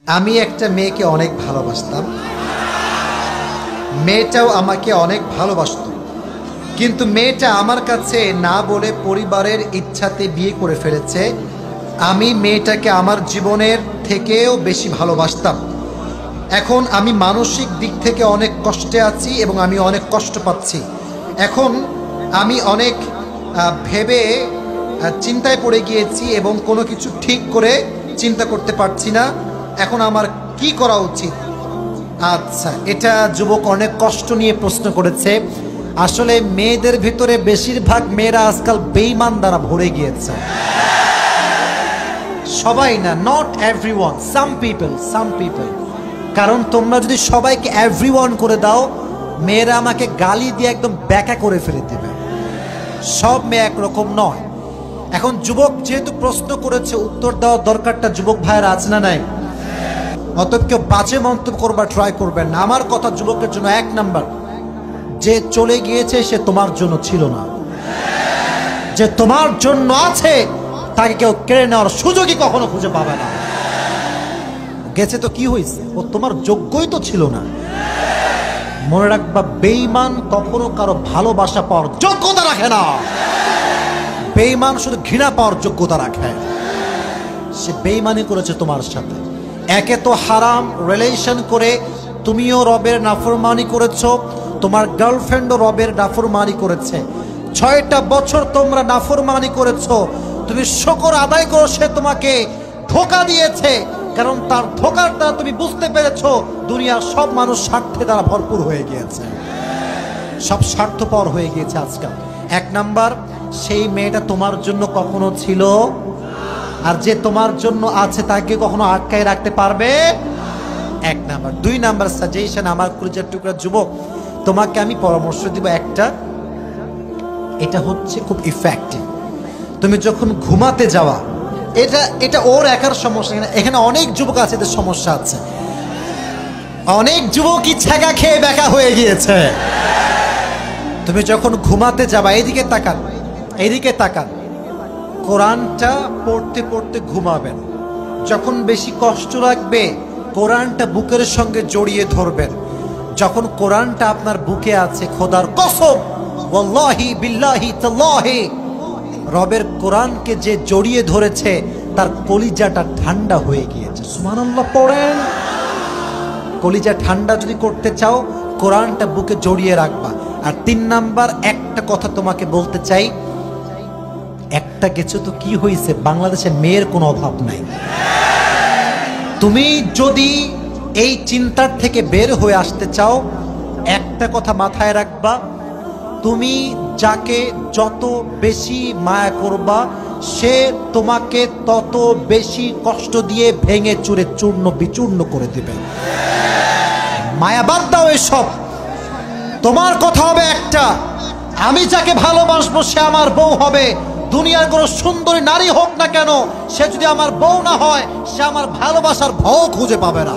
আমি একটা মেয়েকে অনেক ভালোবাসতাম, মেয়েটাও আমাকে অনেক ভালোবাসত, কিন্তু মেয়েটা আমার কাছে না বলে পরিবারের ইচ্ছাতে বিয়ে করে ফেলেছে। আমি মেয়েটাকে আমার জীবনের থেকেও বেশি ভালোবাসতাম। এখন আমি মানসিক দিক থেকে অনেক কষ্টে আছি এবং আমি অনেক কষ্ট পাচ্ছি। এখন আমি অনেক ভেবে চিন্তায় পড়ে গিয়েছি এবং কোনো কিছু ঠিক করে চিন্তা করতে পারছি না। এখন আমার কি করা উচিত? আচ্ছা, এটা যুবক অনেক কষ্ট নিয়ে প্রশ্ন করেছে। আসলে মেয়েদের ভিতরে বেশিরভাগ মেয়েরা আজকাল বেঈমান দ্বারা ভরে গিয়েছে। সবাই না, নট এভরিওয়ান, সাম পিপল। কারণ তোমরা যদি সবাইকে এভরিওয়ান করে দাও, মেয়েরা আমাকে গালি দিয়ে একদম ব্যাকা করে ফেলে দেবে। সব মেয়ে একরকম নয়। এখন যুবক যেহেতু প্রশ্ন করেছে, উত্তর দেওয়ার দরকারটা যুবক ভাইয়ের আছে না নাই? অতএব কেউ বাজে মন্তব্য করবার ট্রাই করবেন না। আমার কথা যুবকের জন্য এক নাম্বার, যে চলে গিয়েছে সে তোমার জন্য ছিল না। যে তোমার জন্য আছে তাকে কেউ কেড়ে নেওয়ার সুযোগই কখনো খুঁজে পাবে না। গেছে তো কি হয়েছে, ও তোমার যোগ্যই তো ছিল না। মনে রাখবা, বেঈমান কখনো কারো ভালোবাসা পাওয়ার যোগ্যতা রাখে না। বেঈমান শুধু ঘৃণা পাওয়ার যোগ্যতা রাখে। সে বেঈমানি করেছে তোমার সাথে। একে তো হারাম রিলেশন করে তুমিও রবের নাফরমানি করেছো, তোমার গার্লফ্রেন্ডও রবের নাফরমানি করেছে। 6টা বছর তোমরা নাফরমানি করেছো। তুমি শুকর আদায় করো, সে তোমাকে ধোঁকা দিয়েছে। কারণ তার ধোঁকার দ্বারা তুমি বুঝতে পেরেছো দুনিয়ার সব মানুষ স্বার্থে দ্বারা ভরপুর হয়ে গিয়েছে, সব স্বার্থপর হয়ে গিয়েছে আজকাল। এক নাম্বার, সেই মেয়েটা তোমার জন্য কখনো ছিল, আর যে তোমার জন্য আছে তাকে কখনো আটকায় রাখতে পারবে? এক নাম্বার। 2 নাম্বার সাজেশন আমার কলিজার টুকরা যুবক, তোমাকে আমি পরামর্শ দিব একটা, এটা হচ্ছে খুব ইফেক্টিভ। তুমি যখন ঘুমাতে যাওয়া, এটা ওর একার সমস্যা না, এখানে অনেক যুবক আছে এদের সমস্যা আছে। অনেক যুবকই ছ্যাঁকা খেয়ে বেকা হয়ে গিয়েছে। তুমি যখন ঘুমাতে যাবা, এইদিকে তাকান, কোরআনটা পড়তে পড়তে ঘুমাবেন। যখন বেশি কষ্ট লাগবে, কোরআনটা বুকের সঙ্গে জড়িয়ে ধরবেন। যখন কোরআনটা আপনার বুকে আছে, খোদার কসম, ওয়াল্লাহি বিল্লাহি তাল্লাহি, রবের কোরআনকে যে জড়িয়ে ধরেছে তার কলিজাটা ঠান্ডা হয়ে গিয়েছে। সুবহানাল্লাহ পড়েন। কলিজা ঠান্ডা যদি করতে চাও, কোরআনটা বুকে জড়িয়ে রাখবা। আর 3 নাম্বার, একটা কথা তোমাকে বলতে চাই, একটা কিছু তো কি হয়েছে, বাংলাদেশে মেয়ের কোনো অভাব নাই। তুমি যদি এই চিন্তার থেকে বের হয়ে আসতে চাও, একটা কথা মাথায় রাখবা, তুমি যাকে যত বেশি মায়া করবা, সে তোমাকে তত বেশি কষ্ট দিয়ে ভেঙে চুরে চূর্ণ বিচূর্ণ করে দিবে। মায়া বাদ দাও এসব। তোমার কথা হবে একটা, আমি যাকে ভালোবাসবো সে আমার বউ হবে। দুনিয়ার কোনো সুন্দরী নারী হোক না কেন, সে যদি আমার বউ না হয়, সে আমার ভালোবাসার ভাও খুঁজে পাবে না।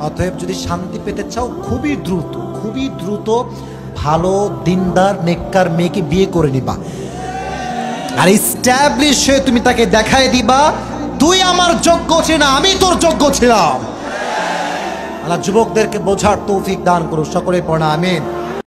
অতএব যদি শান্তি পেতে চাও, খুবই দ্রুত ভালো দিনদার নেককার মেয়েকে বিয়ে করে নিবা। আর এস্টাবলিশ হয়ে তুমি তাকে দেখায় দিবা, তুই আমার যোগ্য ছিল না, আমি তোর যোগ্য ছিলাম। আল্লাহ যুবকদেরকে বোঝার তৌফিক দান করুন। সকলে পড়া আমিন।